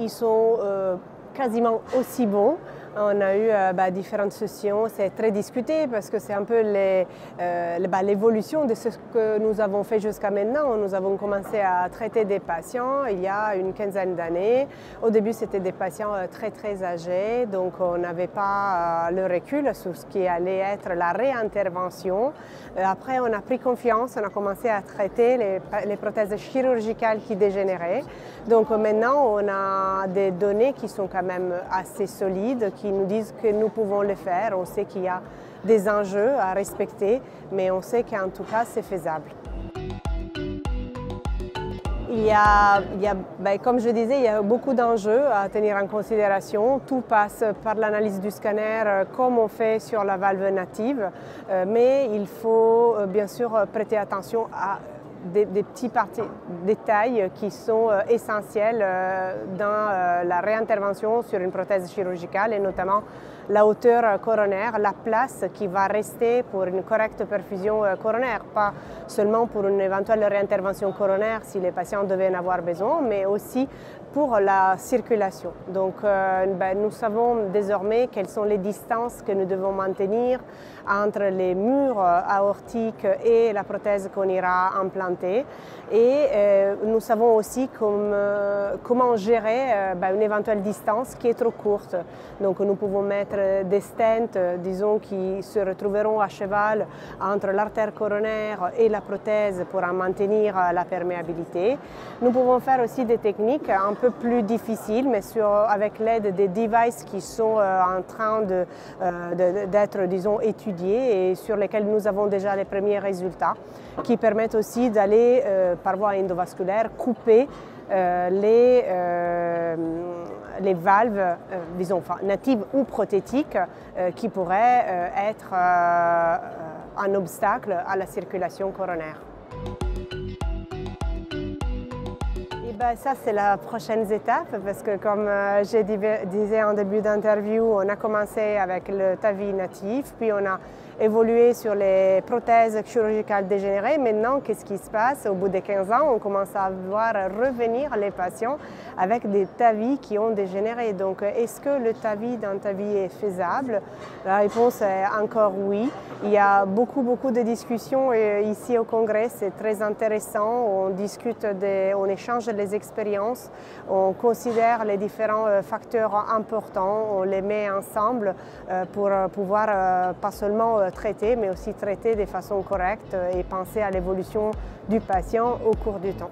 ils sont quasiment aussi bons. On a eu différentes sessions, c'est très discuté parce que c'est un peu l'évolution de ce que nous avons fait jusqu'à maintenant. Nous avons commencé à traiter des patients il y a une quinzaine d'années. Au début, c'était des patients très très âgés, donc on n'avait pas le recul sur ce qui allait être la réintervention. Après, on a pris confiance, on a commencé à traiter les prothèses chirurgicales qui dégénéraient. Donc maintenant, on a des données qui sont quand même assez solides, qui nous disent que nous pouvons le faire. On sait qu'il y a des enjeux à respecter, mais on sait qu'en tout cas, c'est faisable. Comme je disais, il y a beaucoup d'enjeux à tenir en considération. Tout passe par l'analyse du scanner comme on fait sur la valve native, mais il faut bien sûr prêter attention à des petits détails qui sont essentiels dans la réintervention sur une prothèse chirurgicale et notamment la hauteur coronaire, la place qui va rester pour une correcte perfusion coronaire, pas seulement pour une éventuelle réintervention coronaire si les patients devaient en avoir besoin, mais aussi pour la circulation. Donc nous savons désormais quelles sont les distances que nous devons maintenir entre les murs aortiques et la prothèse qu'on ira implanter. Et nous savons aussi comment gérer une éventuelle distance qui est trop courte. Donc nous pouvons mettre des stents, disons, qui se retrouveront à cheval entre l'artère coronaire et la prothèse pour en maintenir la perméabilité. Nous pouvons faire aussi des techniques un peu plus difficiles, mais avec l'aide des devices qui sont en train d'être, disons, étudiés et sur lesquels nous avons déjà les premiers résultats, qui permettent aussi d'aller par voie endovasculaire couper les valves, disons, natives ou prothétiques, qui pourraient être un obstacle à la circulation coronaire. Ça, c'est la prochaine étape parce que, comme je disais en début d'interview, on a commencé avec le TAVI natif, puis on a évolué sur les prothèses chirurgicales dégénérées. Maintenant, qu'est-ce qui se passe? Au bout de 15 ans, on commence à voir revenir les patients avec des TAVI qui ont dégénéré. Donc, est-ce que le TAVI d'un TAVI est faisable? La réponse est encore oui. Il y a beaucoup de discussions ici au Congrès, c'est très intéressant. On discute, on échange les expériences, on considère les différents facteurs importants, on les met ensemble pour pouvoir pas seulement traiter, mais aussi traiter de façon correcte et penser à l'évolution du patient au cours du temps.